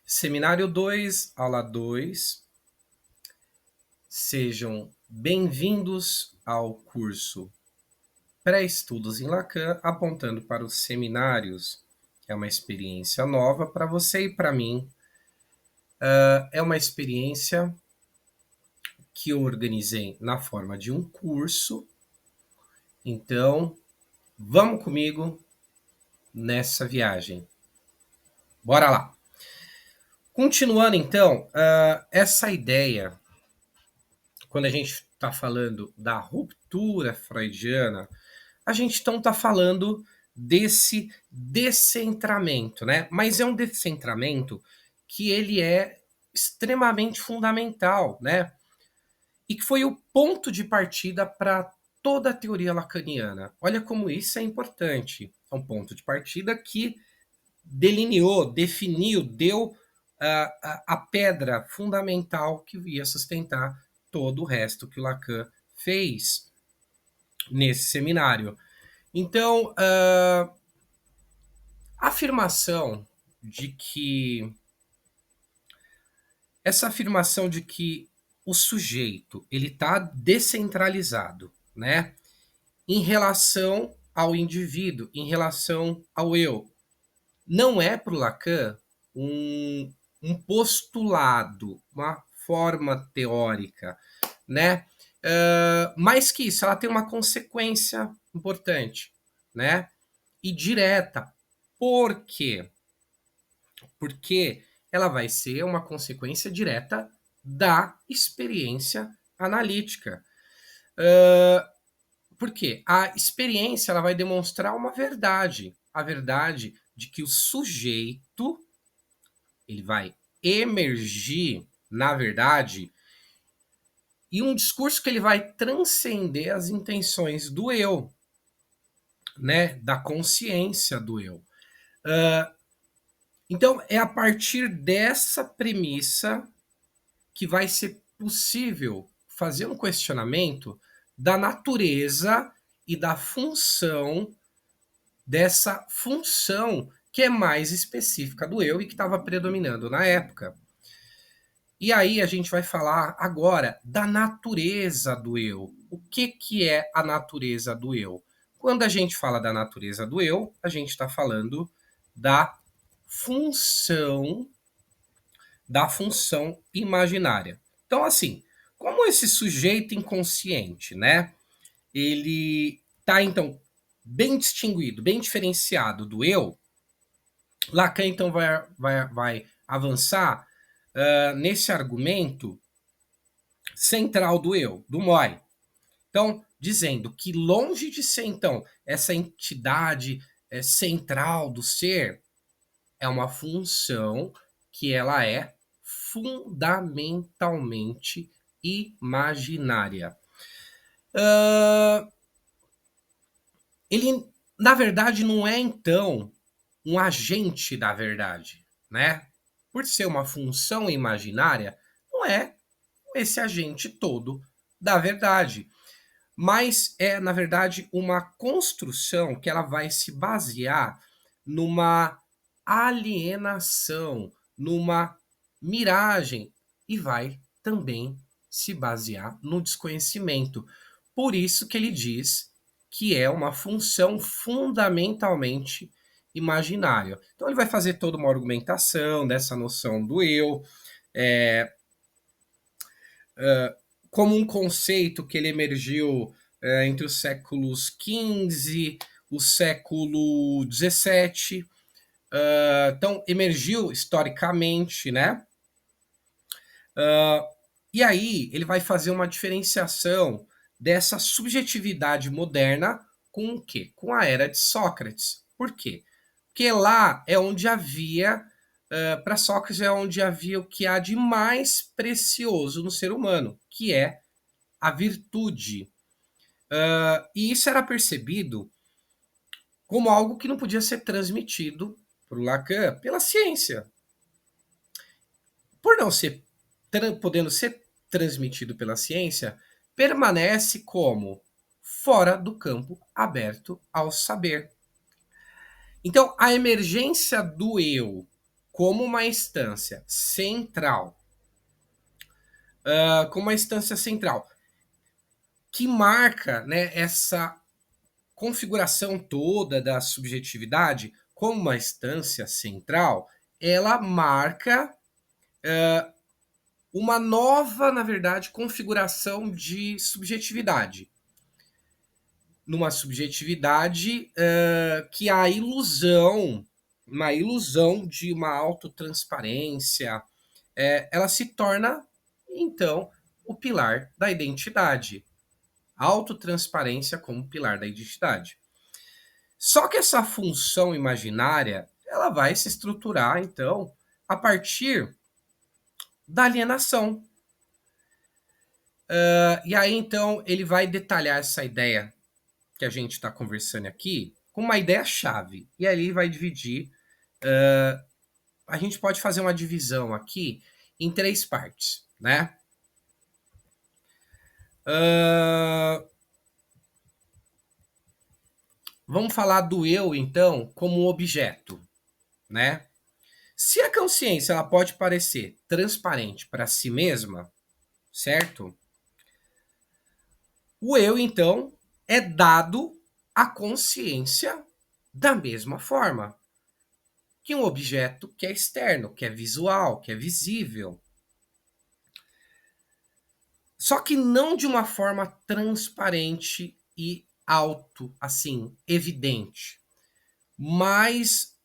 Seminário 2, aula 2. Sejam bem-vindos ao curso Pré-Estudos em Lacan, apontando para os seminários. É uma experiência nova para você e para mim. É uma experiência que eu organizei na forma de um curso. Então, vamos comigo nessa viagem. Bora lá! Continuando, então, essa ideia, quando a gente está falando da ruptura freudiana, a gente então está falando desse descentramento, né? Mas é um descentramento que ele é extremamente fundamental, né? E que foi o ponto de partida para toda a teoria lacaniana. Olha como isso é importante. É um ponto de partida que delineou, definiu, deu a pedra fundamental que ia sustentar todo o resto que o Lacan fez nesse seminário. Então, a afirmação de que essa afirmação de que o sujeito ele está descentralizado, né, em relação ao indivíduo, em relação ao eu, não é para o Lacan um postulado, uma forma teórica, né? Mais que isso, ela tem uma consequência importante, né? E direta. Por quê? Porque ela vai ser uma consequência direta da experiência analítica. Por quê? A experiência ela vai demonstrar uma verdade, a verdade de que o sujeito ele vai emergir, na verdade, e um discurso que ele vai transcender as intenções do eu, né, da consciência do eu. Então, é a partir dessa premissa que vai ser possível fazer um questionamento da natureza e da função dessa função que é mais específica do eu e que estava predominando na época. E aí a gente vai falar agora da natureza do eu. O que é a natureza do eu? Quando a gente fala da natureza do eu, a gente está falando da função imaginária. Então, assim, como esse sujeito inconsciente, né? Ele está, então, bem distinguido, bem diferenciado do eu, Lacan, então, vai avançar nesse argumento central do eu, do moi. Então, dizendo que longe de ser, então, essa entidade central do ser, é uma função que ela é fundamentalmente imaginária. Ele, na verdade, não é, então, um agente da verdade, né? Por ser uma função imaginária, não é esse agente todo da verdade. Mas é, na verdade, uma construção que ela vai se basear numa alienação, numa miragem e vai também se basear no desconhecimento. Por isso que ele diz que é uma função fundamentalmente imaginária. Então ele vai fazer toda uma argumentação dessa noção do eu, é, como um conceito que ele emergiu entre os séculos XV, o século XVII. Então, emergiu historicamente, né? E aí, ele vai fazer uma diferenciação dessa subjetividade moderna com o quê? Com a era de Sócrates. Por quê? Porque lá é onde havia, para Sócrates, é onde havia o que há de mais precioso no ser humano, que é a virtude. E isso era percebido como algo que não podia ser transmitido para o Lacan pela ciência. Por não ser podendo ser transmitido pela ciência, permanece como fora do campo aberto ao saber. Então, a emergência do eu como uma instância central, que marca, né, essa configuração toda da subjetividade como uma instância central, ela marca uma nova, na verdade, configuração de subjetividade. Numa subjetividade que a ilusão, uma ilusão de uma autotransparência, ela se torna, então, o pilar da identidade. Autotransparência como pilar da identidade. Só que essa função imaginária, ela vai se estruturar, então, a partir da alienação. E aí, então, ele vai detalhar essa ideia que a gente está conversando aqui com uma ideia-chave. E aí vai dividir. A gente pode fazer uma divisão aqui em 3 partes, né? Vamos falar do eu, então, como objeto, né? Se a consciência ela pode parecer transparente para si mesma, certo? O eu, então, é dado à consciência da mesma forma que um objeto que é externo, que é visual, que é visível. Só que não de uma forma transparente e assim, evidente. Mas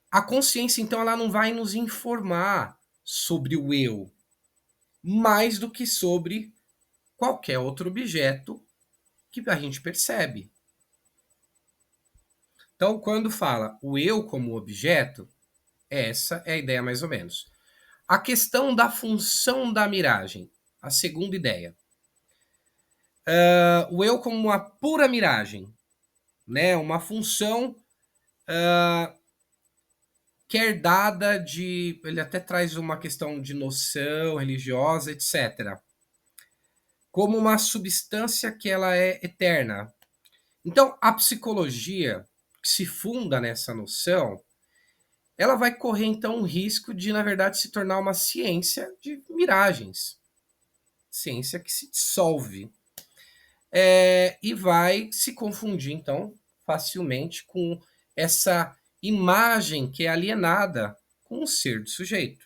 a consciência, então, ela não vai nos informar sobre o eu, mais do que sobre qualquer outro objeto que a gente percebe. Então, quando fala o eu como objeto, essa é a ideia mais ou menos. A questão da função da miragem, a segunda ideia. O eu como uma pura miragem, né? Uma função que é herdada de... Ele até traz uma questão de noção religiosa, etc. Como uma substância que ela é eterna. Então, a psicologia, que se funda nessa noção, ela vai correr, então, o risco de, na verdade, se tornar uma ciência de miragens. Ciência que se dissolve. E vai se confundir, então, facilmente com essa imagem que é alienada com o ser do sujeito.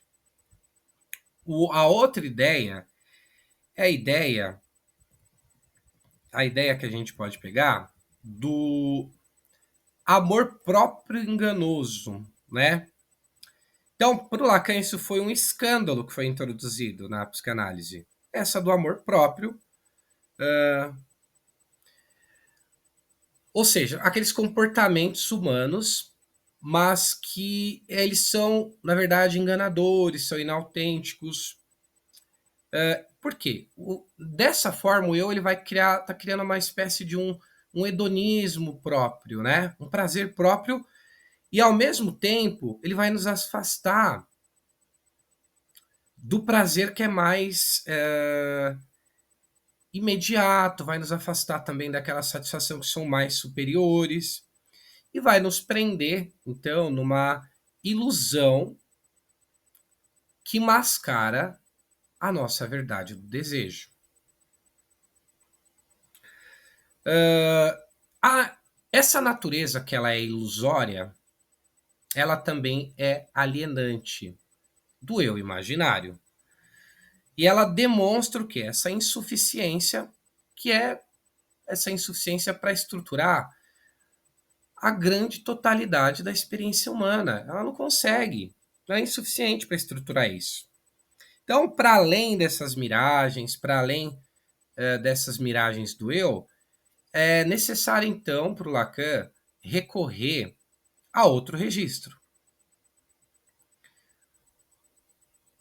A outra ideia é a ideia que a gente pode pegar do amor próprio enganoso, né? Então, para o Lacan, isso foi um escândalo que foi introduzido na psicanálise. Essa do amor próprio, ou seja, aqueles comportamentos humanos, mas que eles são, na verdade, enganadores, são inautênticos. Por quê? Dessa forma, o eu ele vai tá criando uma espécie de um hedonismo próprio, né? Um prazer próprio, e ao mesmo tempo ele vai nos afastar do prazer que é mais imediato, vai nos afastar também daquela satisfação que são mais superiores e vai nos prender, então, numa ilusão que mascara a nossa verdade do desejo. Essa natureza que ela é ilusória, ela também é alienante do eu imaginário. E ela demonstra o que? Essa insuficiência, que é essa insuficiência para estruturar a grande totalidade da experiência humana. Ela não consegue, ela é insuficiente para estruturar isso. Então, para além dessas miragens, para além dessas miragens do eu, é necessário, então, para o Lacan recorrer a outro registro.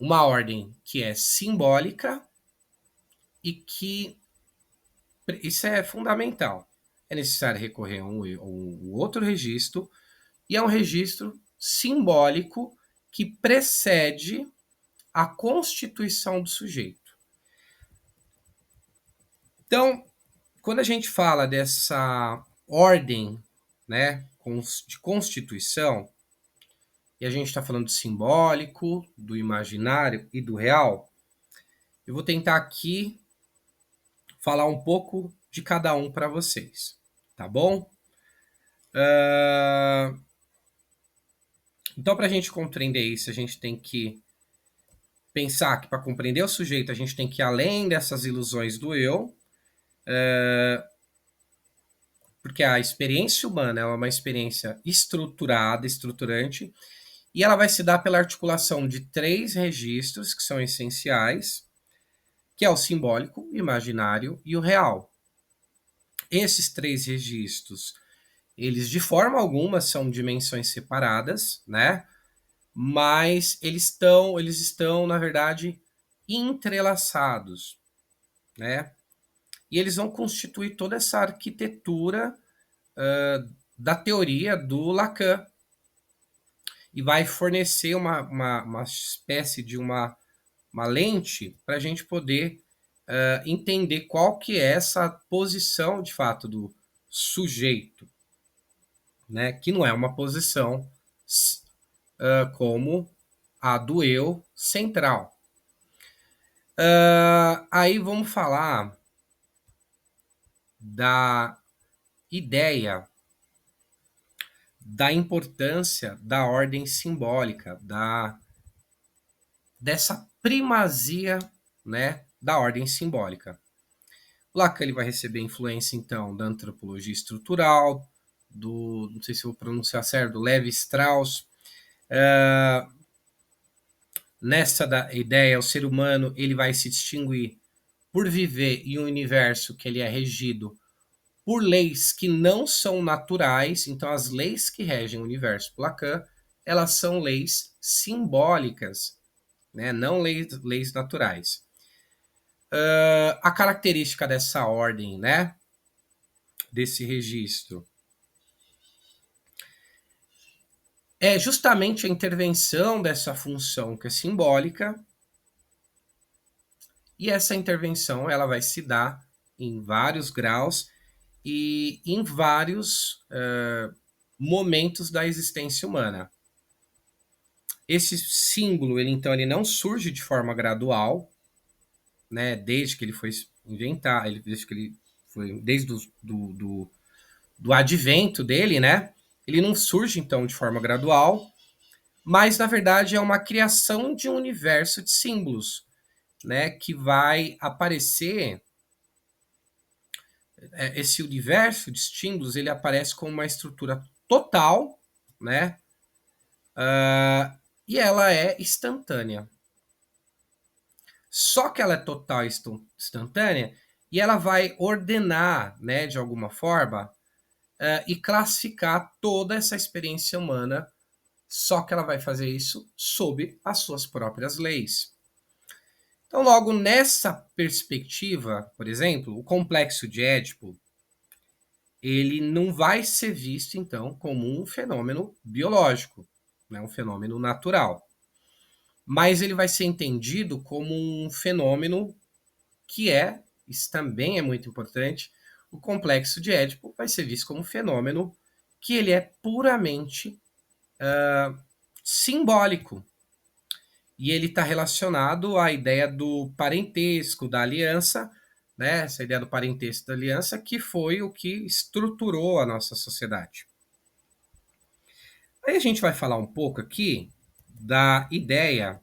Uma ordem que é simbólica e que... Isso é fundamental. É necessário recorrer a um outro registro, e é um registro simbólico que precede a constituição do sujeito. Então, quando a gente fala dessa ordem, né, de constituição, e a gente está falando do simbólico, do imaginário e do real, eu vou tentar aqui falar um pouco de cada um para vocês, tá bom? Então, para a gente compreender isso, a gente tem que pensar que para compreender o sujeito, a gente tem que ir além dessas ilusões do eu, porque a experiência humana é uma experiência estruturada, estruturante, e ela vai se dar pela articulação de 3 registros que são essenciais, que é o simbólico, o imaginário e o real. Esses 3 registros, eles de forma alguma são dimensões separadas, né? Mas eles estão, na verdade, entrelaçados, né? E eles vão constituir toda essa arquitetura da teoria do Lacan, e vai fornecer uma espécie de uma lente para a gente poder entender qual que é essa posição, de fato, do sujeito, né? Que não é uma posição como a do eu central. Aí vamos falar da ideia da importância da ordem simbólica, dessa primazia, né, da ordem simbólica. Lacan ele vai receber influência, então, da antropologia estrutural, não sei se eu vou pronunciar certo, do Levi-Strauss. Nessa da ideia, o ser humano ele vai se distinguir por viver em um universo que ele é regido por leis que não são naturais. Então, as leis que regem o universo por Lacan, elas são leis simbólicas, né? Não leis naturais. A característica dessa ordem, né? Desse registro, é justamente a intervenção dessa função que é simbólica, e essa intervenção ela vai se dar em vários graus e em vários momentos da existência humana. Esse símbolo, ele não surge de forma gradual, né? Desde que ele foi inventado, desde do advento dele, né? Ele não surge então de forma gradual, mas na verdade é uma criação de um universo de símbolos, né? Que vai aparecer. Esse universo de símbolos ele aparece como uma estrutura total, né? E ela é instantânea. Só que ela é total e instantânea e ela vai ordenar, né, de alguma forma, e classificar toda essa experiência humana, só que ela vai fazer isso sob as suas próprias leis. Então, logo nessa perspectiva, por exemplo, o complexo de Édipo, ele não vai ser visto, então, como um fenômeno biológico, né, um fenômeno natural. Mas ele vai ser entendido como um fenômeno que isso também é muito importante, o complexo de Édipo vai ser visto como um fenômeno que ele é puramente simbólico. E ele está relacionado à ideia do parentesco, da aliança, né? Essa ideia do parentesco da aliança, que foi o que estruturou a nossa sociedade. Aí a gente vai falar um pouco aqui da ideia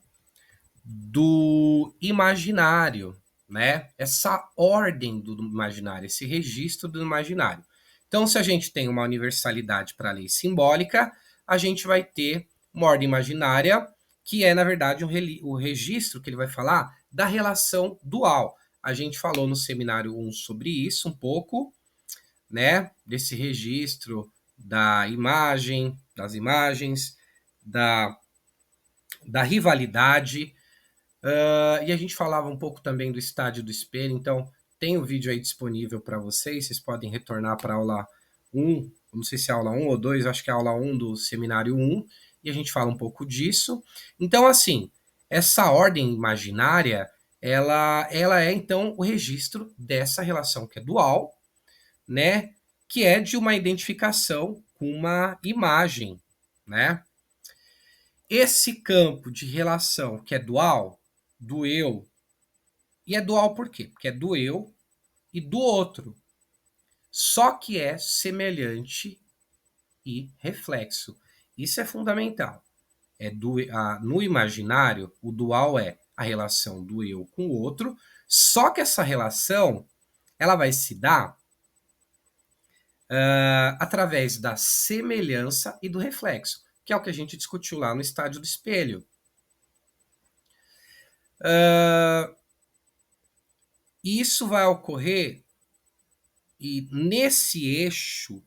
do imaginário, né? Essa ordem do imaginário, esse registro do imaginário. Então, se a gente tem uma universalidade para a lei simbólica, a gente vai ter uma ordem imaginária, que é, na verdade, o registro que ele vai falar da relação dual. A gente falou no seminário 1 sobre isso um pouco, né? Desse registro da imagem, das imagens, da rivalidade. E a gente falava um pouco também do estádio do espelho, então tem o vídeo aí disponível para vocês podem retornar para a aula 1, não sei se é a aula 1 ou 2, acho que é a aula 1 do seminário 1, e a gente fala um pouco disso. Então, assim, essa ordem imaginária, ela é então o registro dessa relação que é dual, né? Que é de uma identificação com uma imagem, né? Esse campo de relação que é dual, do eu, e é dual por quê? Porque é do eu e do outro, só que é semelhante e reflexo. Isso é fundamental. No imaginário, o dual é a relação do eu com o outro, só que essa relação ela vai se dar através da semelhança e do reflexo, que é o que a gente discutiu lá no estádio do espelho. Isso vai ocorrer e nesse eixo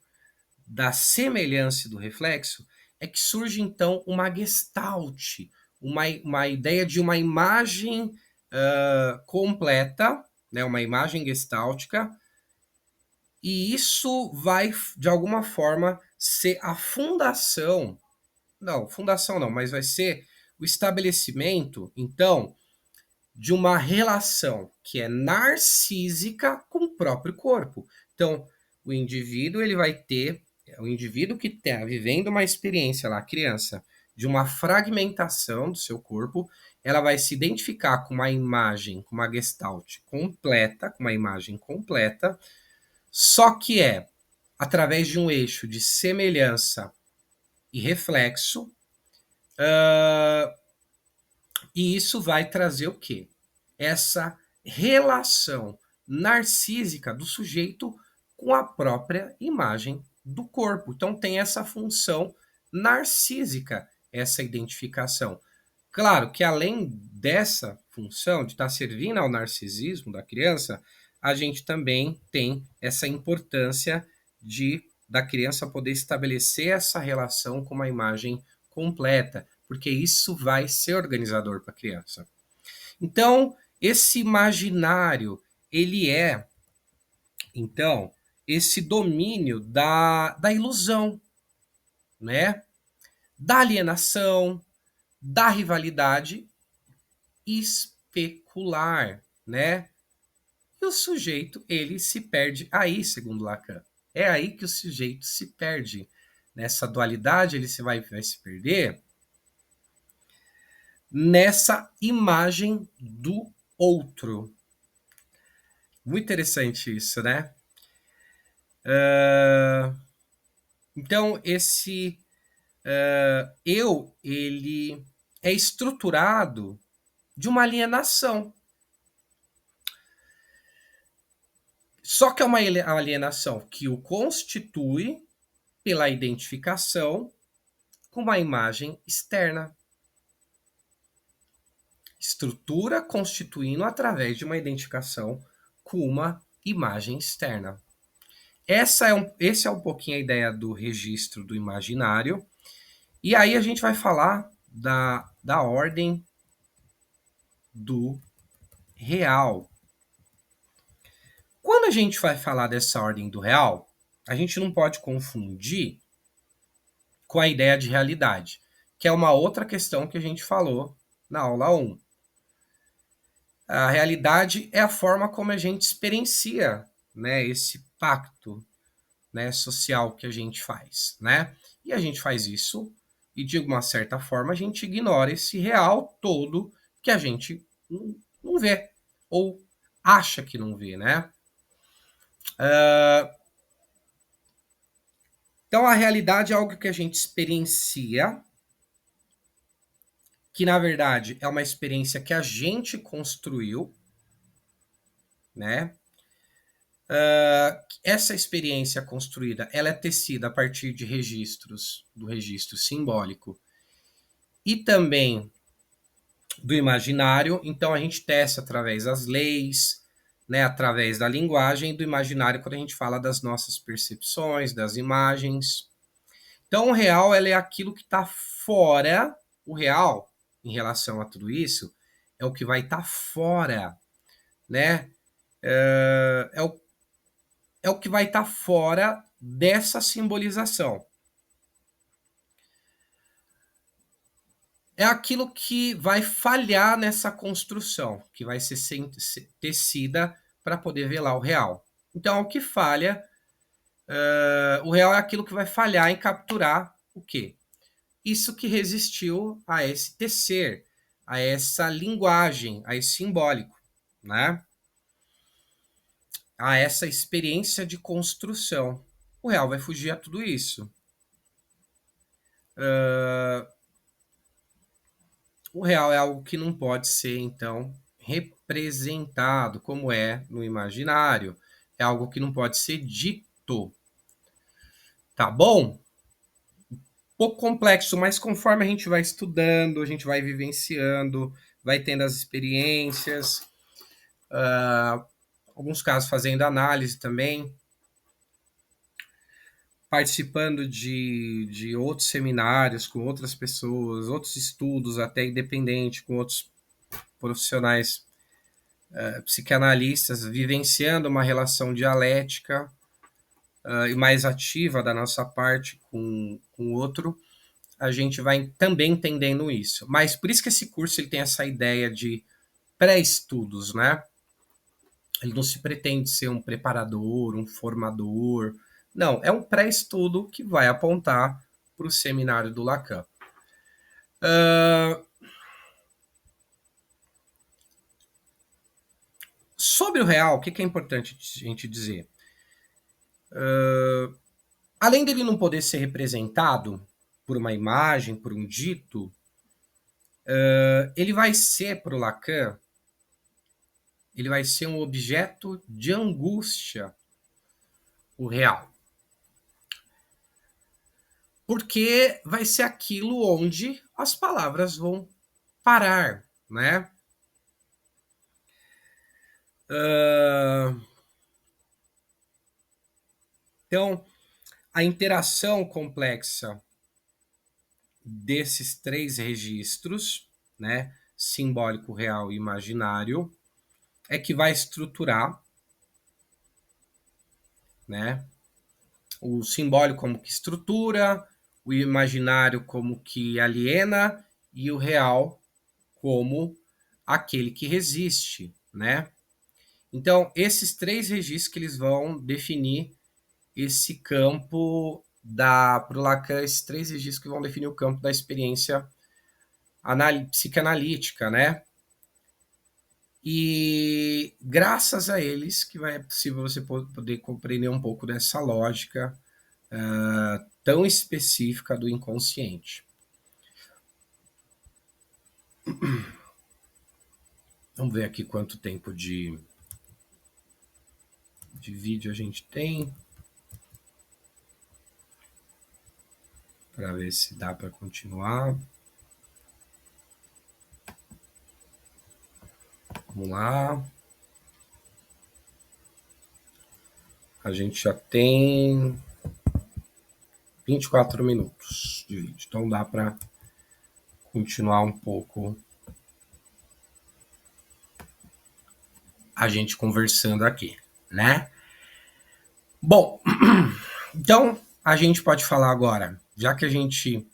da semelhança e do reflexo é que surge então uma gestalt, uma ideia de uma imagem completa, né, uma imagem gestáltica, e isso vai, de alguma forma, ser a fundação não, mas vai ser o estabelecimento, então, de uma relação que é narcísica com o próprio corpo. Então, o indivíduo que está vivendo uma experiência lá, criança, de uma fragmentação do seu corpo, ela vai se identificar com uma imagem, com uma gestalt completa, com uma imagem completa, só que é através de um eixo de semelhança e reflexo, e isso vai trazer o quê? Essa relação narcísica do sujeito com a própria imagem do corpo. Então tem essa função narcísica, essa identificação. Claro que além dessa função de estar servindo ao narcisismo da criança, a gente também tem essa importância da criança poder estabelecer essa relação com uma imagem completa, porque isso vai ser organizador para a criança. Então, esse imaginário, ele é, então, esse domínio da ilusão, né? Da alienação, da rivalidade especular, né? E o sujeito, ele se perde aí, segundo Lacan. É aí que o sujeito se perde. Nessa dualidade, ele vai se perder nessa imagem do outro. Muito interessante isso, né? Então, esse eu, ele é estruturado de uma alienação. Só que é uma alienação que o constitui pela identificação com uma imagem externa. Estrutura constituindo através de uma identificação com uma imagem externa. Esse é um pouquinho a ideia do registro do imaginário. E aí a gente vai falar da ordem do real. Quando a gente vai falar dessa ordem do real, a gente não pode confundir com a ideia de realidade, que é uma outra questão que a gente falou na aula 1. A realidade é a forma como a gente experiencia, né, esse pacto, né, social que a gente faz, né? E a gente faz isso e, de uma certa forma, a gente ignora esse real todo que a gente não vê ou acha que não vê, né? Então, a realidade é algo que a gente experiencia, que na verdade é uma experiência que a gente construiu, né? Essa experiência construída, ela é tecida a partir de registros, do registro simbólico e também do imaginário. Então a gente testa através das leis, né, através da linguagem do imaginário quando a gente fala das nossas percepções, das imagens. Então o real ela é aquilo que está fora, o real em relação a tudo isso é o que vai estar fora, né? É o que vai estar fora dessa simbolização. é aquilo que vai falhar nessa construção, que vai ser tecida para poder velar o real. Então, o que falha, o real é aquilo que vai falhar em capturar o quê? Isso que resistiu a esse tecer, a essa linguagem, a esse simbólico, né? A essa experiência de construção. O real vai fugir a tudo isso. O real é algo que não pode ser, então, representado como é no imaginário. É algo que não pode ser dito. Tá bom? Pouco complexo, mas conforme a gente vai estudando, a gente vai vivenciando, vai tendo as experiências, alguns casos fazendo análise também, participando de outros seminários com outras pessoas, outros estudos, até independente, com outros profissionais psicanalistas, vivenciando uma relação dialética e mais ativa da nossa parte com o outro, a gente vai também entendendo isso. Mas por isso que esse curso ele tem essa ideia de pré-estudos, né? Ele não se pretende ser um preparador, um formador. Não, é um pré-estudo que vai apontar para o seminário do Lacan. Sobre o real, o que é importante a gente dizer? Além dele não poder ser representado por uma imagem, por um dito, ele vai ser, para o Lacan, ele vai ser um objeto de angústia, o real. Porque vai ser aquilo onde as palavras vão parar, né? Então, a interação complexa desses três registros, né? Simbólico, real e imaginário, é que vai estruturar, né? O simbólico como que estrutura, o imaginário como que aliena e o real como aquele que resiste, né? Então, esses três registros que eles vão definir esse campo para o Lacan, esses três registros que vão definir o campo da experiência psicanalítica, né? E graças a eles que é possível você poder compreender um pouco dessa lógica tão específica do inconsciente. Vamos ver aqui quanto tempo de vídeo a gente tem, para ver se dá para continuar. Vamos lá. A gente já tem 24 minutos de vídeo, então dá para continuar um pouco a gente conversando aqui, né? Bom, então a gente pode falar agora, já que a gente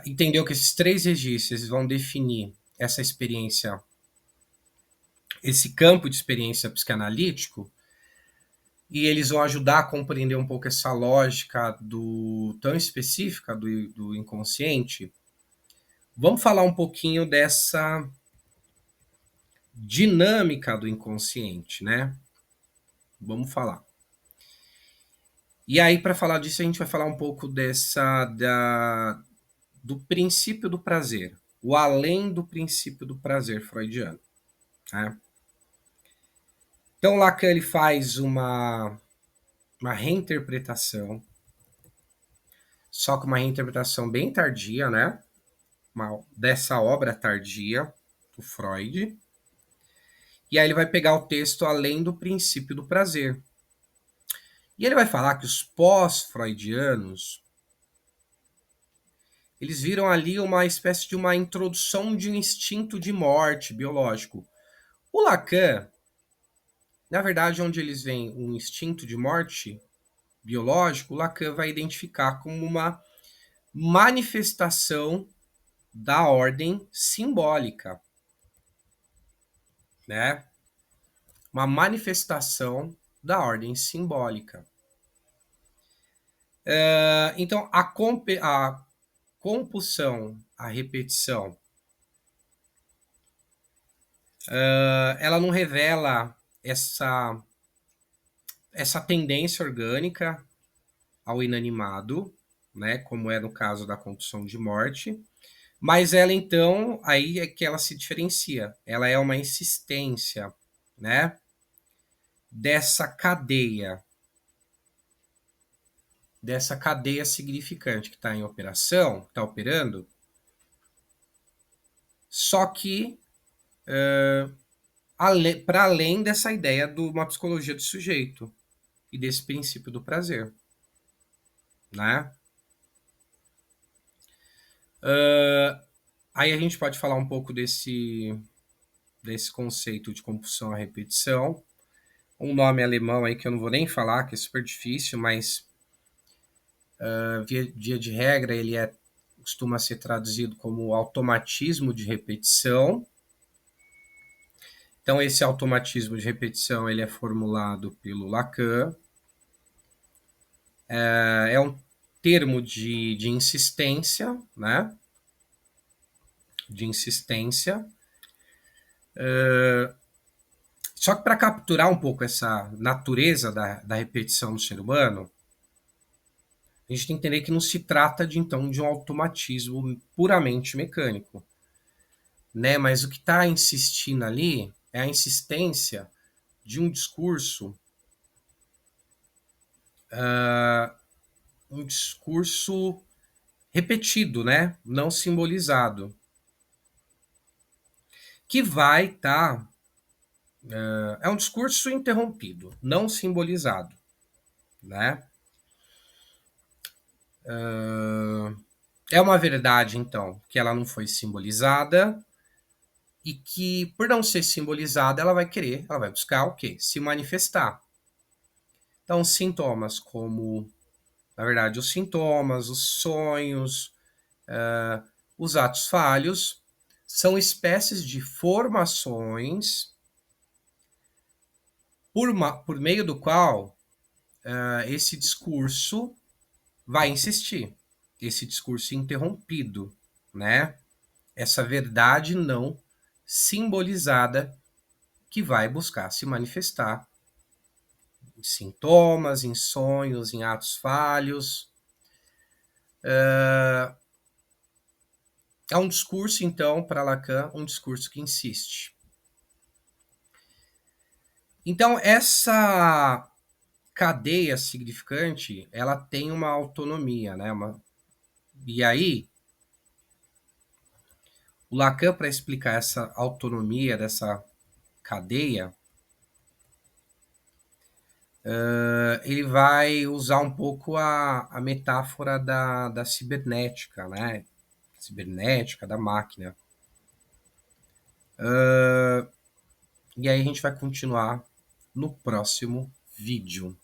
entendeu que esses três registros vão definir essa experiência, esse campo de experiência psicanalítico, e eles vão ajudar a compreender um pouco essa lógica tão específica do inconsciente. Vamos falar um pouquinho dessa dinâmica do inconsciente, né? Vamos falar. E aí, para falar disso, a gente vai falar um pouco do princípio do prazer, o além do princípio do prazer freudiano. Né? Então, Lacan ele faz uma reinterpretação, só que uma reinterpretação bem tardia, né? Dessa obra tardia do Freud. E aí ele vai pegar o texto além do princípio do prazer. E ele vai falar que os pós-freudianos eles viram ali uma espécie de uma introdução de um instinto de morte biológico. O Lacan, na verdade, onde eles veem um instinto de morte biológico, o Lacan vai identificar como uma manifestação da ordem simbólica, né? Uma manifestação da ordem simbólica. Então, a compulsão, a repetição, ela não revela essa tendência orgânica ao inanimado, né, como é no caso da compulsão de morte, mas ela então, aí é que ela se diferencia, ela é uma insistência, né, dessa cadeia significante que está em operação, está operando, só que para além dessa ideia de uma psicologia do sujeito e desse princípio do prazer, né? Aí a gente pode falar um pouco desse conceito de compulsão à repetição. Um nome alemão aí que eu não vou nem falar, que é super difícil, mas via de regra ele costuma ser traduzido como automatismo de repetição. Então esse automatismo de repetição ele é formulado pelo Lacan. É um termo de insistência, né? De insistência. Só que para capturar um pouco essa natureza da repetição no ser humano, a gente tem que entender que não se trata então de um automatismo puramente mecânico, né? Mas o que está insistindo ali é a insistência de um discurso, repetido, né? Não simbolizado, que vai estar é um discurso interrompido, não simbolizado, né? É uma verdade, então, que ela não foi simbolizada e que, por não ser simbolizada, ela vai buscar o quê? Se manifestar. Então, sintomas como, na verdade, os sintomas, os sonhos, os atos falhos, são espécies de formações por meio do qual esse discurso vai insistir, esse discurso interrompido, né? Essa verdade não simbolizada que vai buscar se manifestar em sintomas, em sonhos, em atos falhos. É um discurso, então, para Lacan, um discurso que insiste. Então, essa cadeia significante, ela tem uma autonomia, né? E aí, o Lacan, para explicar essa autonomia dessa cadeia, ele vai usar um pouco a metáfora da cibernética, né? Cibernética, da máquina. E aí a gente vai continuar no próximo vídeo.